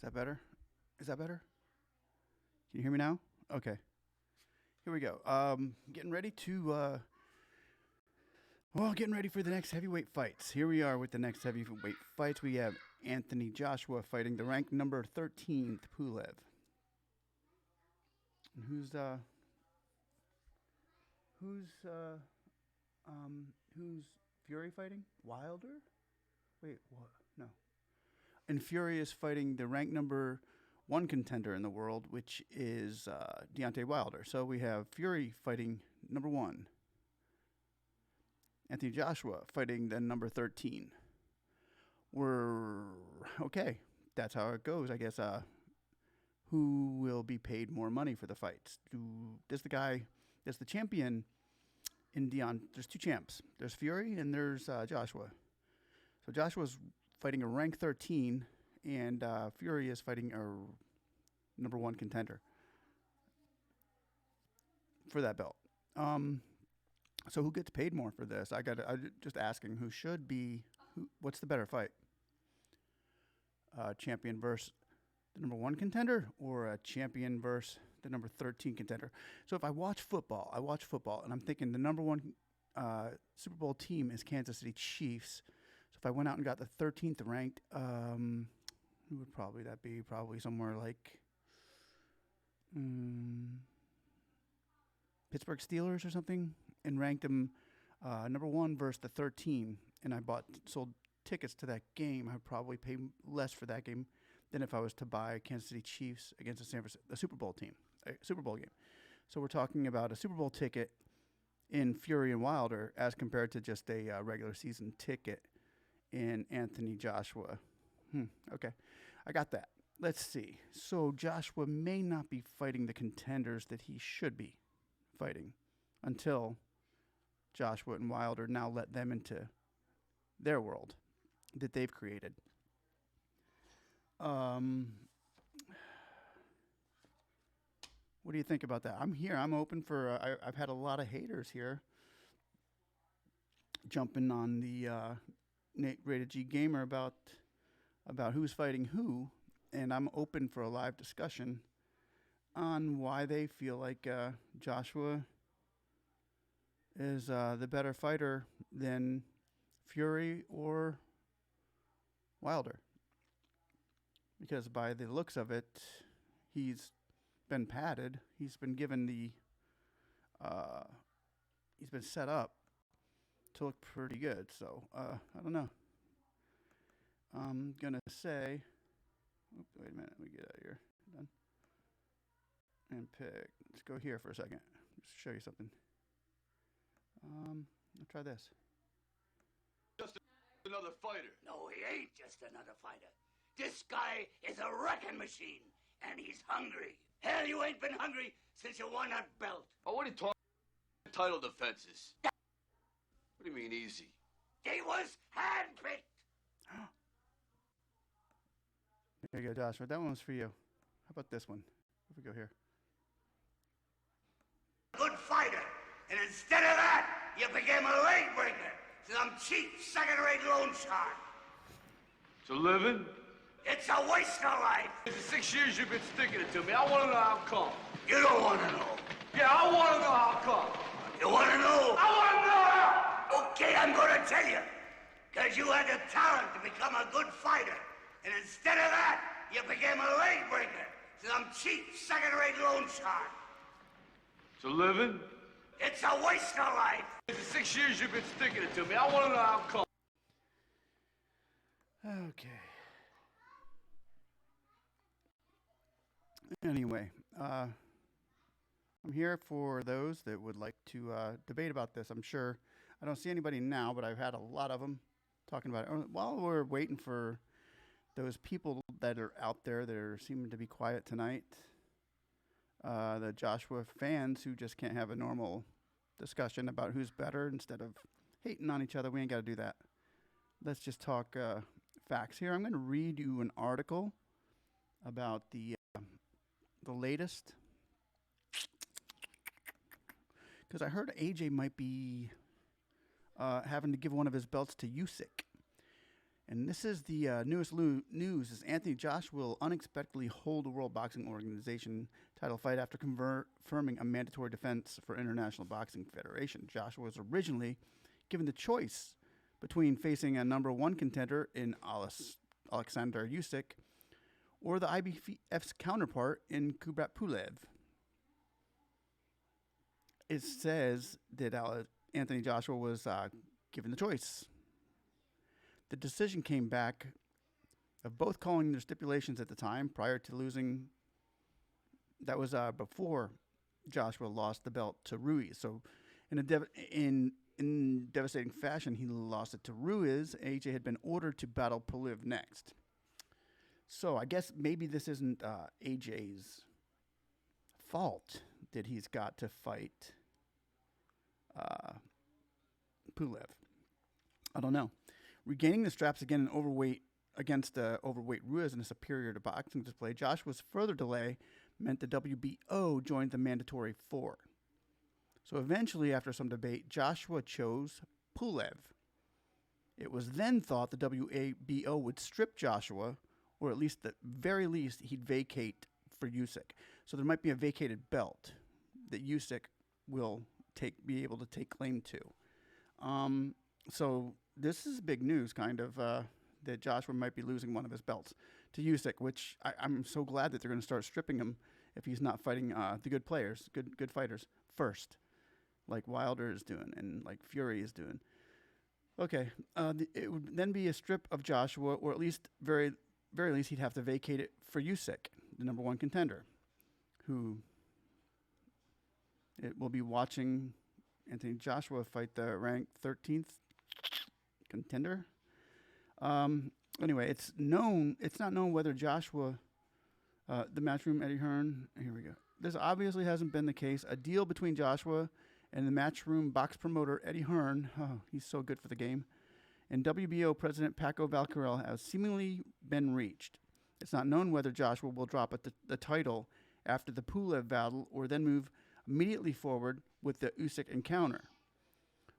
that better? Is that better? Can you hear me now? Okay. Here we go. Getting ready to, getting ready for the next heavyweight fights. Here we are with the next heavyweight fights. We have Anthony Joshua fighting the ranked number 13th Pulev. And who's Fury fighting? Wilder? Wait, what? No. And Fury is fighting the ranked number 1 contender in the world, which is Deontay Wilder. So we have Fury fighting number 1. Anthony Joshua fighting the number 13. We're okay. That's how it goes, I guess. Who will be paid more money for the fights? Does the champion in there's 2 champs. There's Fury and there's Joshua. So Joshua's fighting a rank 13, and Fury is fighting a number 1 contender for that belt. So who gets paid more for this? I'm just asking what's the better fight? Champion versus the number 1 contender, or a champion versus the number 13 contender? So if I watch football, and I'm thinking the number 1 Super Bowl team is Kansas City Chiefs. So if I went out and got the 13th ranked, who would that be? Probably somewhere like Pittsburgh Steelers or something, and ranked them number 1 versus the 13, and I sold tickets to that game. I would probably pay less for that game than if I was to buy Kansas City Chiefs against a Super Bowl team, a Super Bowl game. So we're talking about a Super Bowl ticket in Fury and Wilder as compared to just a regular season ticket in Anthony Joshua. Okay, I got that. Let's see. So Joshua may not be fighting the contenders that he should be fighting until Joshua and Wilder now let them into their world that they've created. What do you think about that? I'm here. I'm open for. I've had a lot of haters here jumping on the Nate Rated G Gamer about who's fighting who, and I'm open for a live discussion on why they feel like Joshua is the better fighter than Fury or Wilder. Because by the looks of it, he's been padded. He's been given he's been set up to look pretty good. So, I don't know. I'm going to say, wait a minute, let me get out of here. Done. And pick, let's go here for a second. Just show you something. I'll try this. Just another fighter. No, he ain't just another fighter. This guy is a wrecking machine, and he's hungry. Hell, you ain't been hungry since you won that belt. Oh, what are you talking? Title defenses. What do you mean easy? They was handpicked. There you go, Joshua. That one's for you. How about this one? If we go here. Good fighter, and instead of that, you became a leg breaker to some cheap second-rate loan shark. It's a living? It's a waste of life. For 6 years you've been sticking it to me. I want to know how come. You don't want to know. Yeah, I want to know how come. You want to know? I want to know how. Okay, I'm going to tell you. Because you had the talent to become a good fighter. And instead of that, you became a leg breaker to some cheap second-rate loan shark. It's a living? It's a waste of life. For 6 years you've been sticking it to me. I want to know how come. Okay. Anyway, I'm here for those that would like to debate about this. I'm sure I don't see anybody now, but I've had a lot of them talking about it. While we're waiting for those people that are out there that are seeming to be quiet tonight, the Joshua fans who just can't have a normal discussion about who's better instead of hating on each other, we ain't got to do that. Let's just talk facts here. I'm going to read you an article about the latest, because I heard AJ might be having to give one of his belts to Usyk. And this is the newest news: is Anthony Joshua will unexpectedly hold the World Boxing Organization title fight after confirming a mandatory defense for International Boxing Federation. Joshua was originally given the choice between facing a number one contender in Alexander Usyk or the IBF's counterpart in Kubrat Pulev. It says that Anthony Joshua was given the choice. The decision came back of both calling their stipulations at the time prior to losing. That was before Joshua lost the belt to Ruiz. So in devastating fashion, he lost it to Ruiz. AJ had been ordered to battle Pulev next. So I guess maybe this isn't AJ's fault that he's got to fight Pulev. I don't know. Regaining the straps again against overweight Ruiz in a superior to boxing display, Joshua's further delay meant the WBO joined the mandatory four. So eventually, after some debate, Joshua chose Pulev. It was then thought the WBO would strip Joshua, or at least the very least, he'd vacate for Usyk. So there might be a vacated belt that Usyk will be able to take claim to. So this is big news, kind of, that Joshua might be losing one of his belts to Usyk, which I'm so glad that they're going to start stripping him if he's not fighting the good players, good fighters first, like Wilder is doing and like Fury is doing. Okay, it would then be a strip of Joshua, or at least very least he'd have to vacate it for Usyk, the number one contender, who it will be watching Anthony Joshua fight the ranked 13th contender. Anyway, it's not known whether Joshua, the Matchroom Eddie Hearn, here we go. This obviously hasn't been the case. A deal between Joshua and the Matchroom box promoter Eddie Hearn, he's so good for the game, and WBO President Paco Valcarel has seemingly been reached. It's not known whether Joshua will drop the title after the Pulev battle or then move immediately forward with the Usyk encounter.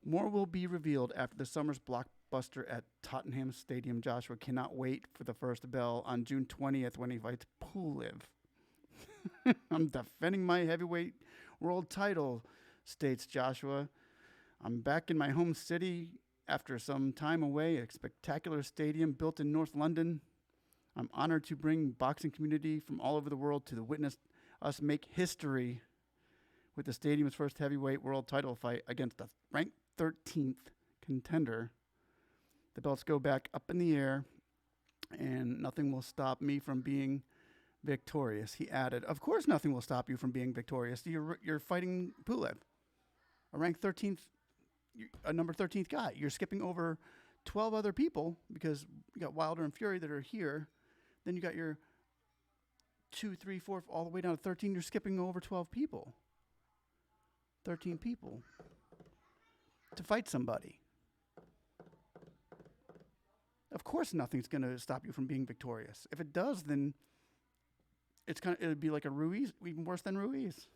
More will be revealed after the summer's blockbuster at Tottenham Stadium. Joshua cannot wait for the first bell on June 20th when he fights Pulev. I'm defending my heavyweight world title, states Joshua. I'm back in my home city after some time away, a spectacular stadium built in North London. I'm honored to bring boxing community from all over the world to witness us make history with the stadium's first heavyweight world title fight against the ranked 13th contender. The belts go back up in the air, and nothing will stop me from being victorious, he added. Of course nothing will stop you from being victorious. You're fighting Pulev, a ranked 13th, a number 13th guy. You're skipping over 12 other people because you got Wilder and Fury that are here. Then you got your 2, 3, 4, all the way down to 13. You're skipping over 12 people. 13 people to fight somebody. Of course nothing's going to stop you from being victorious. If it does, then it would be like a Ruiz, even worse than Ruiz.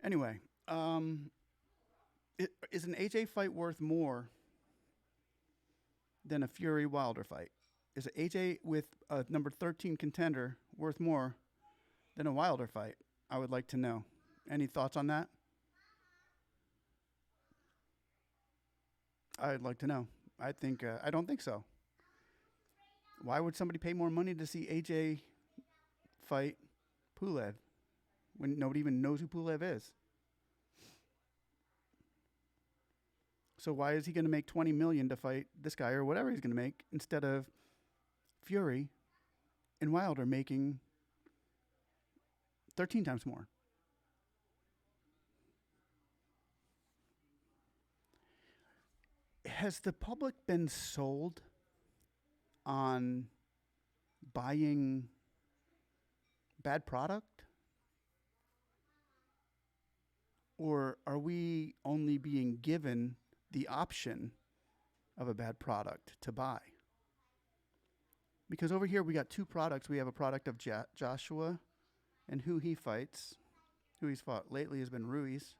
Anyway, is an AJ fight worth more than a Fury Wilder fight? Is an AJ with a number 13 contender worth more than a Wilder fight? I would like to know. Any thoughts on that? I'd like to know. I don't think so. Why would somebody pay more money to see AJ fight Pulev when nobody even knows who Pulev is? So why is he going to make $20 million to fight this guy or whatever he's going to make instead of Fury and Wilder making 13 times more? Has the public been sold on buying bad product? Or are we only being given the option of a bad product to buy? Because over here we got two products. We have a product of Joshua and who he fights. Who he's fought lately has been Ruiz.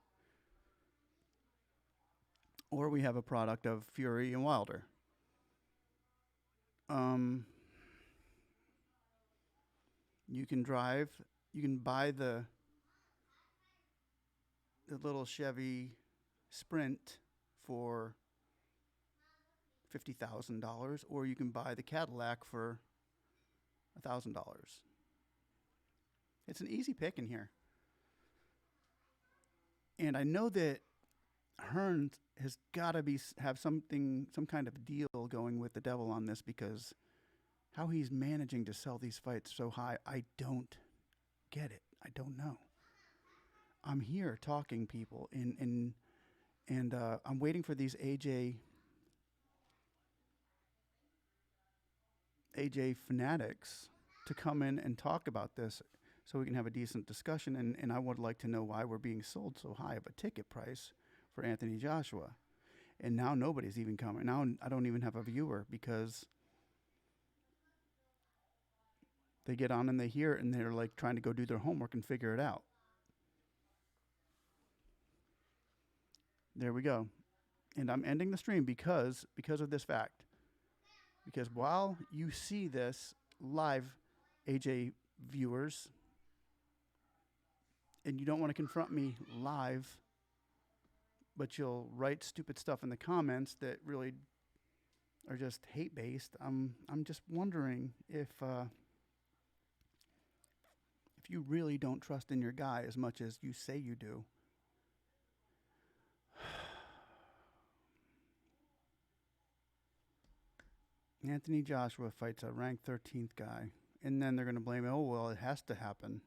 or we have a product of Fury and Wilder. You can buy the little Chevy Sprint for $50,000, or you can buy the Cadillac for $1,000. It's an easy pick in here. And I know that Hearn has got to have some kind of deal going with the devil on this, because how he's managing to sell these fights so high, I don't get it. I don't know. I'm here talking people, and I'm waiting for these AJ fanatics to come in and talk about this so we can have a decent discussion. And I would like to know why we're being sold so high of a ticket price for Anthony Joshua. And now nobody's even coming. Now I don't even have a viewer, because they get on and they hear it and they're like trying to go do their homework and figure it out. There we go. And I'm ending the stream because of this fact. Because while you see this live, AJ viewers, and you don't want to confront me live, but you'll write stupid stuff in the comments that really are just hate-based, I'm just wondering if you really don't trust in your guy as much as you say you do. Anthony Joshua fights a ranked 13th guy, and then they're going to blame, oh, well, it has to happen.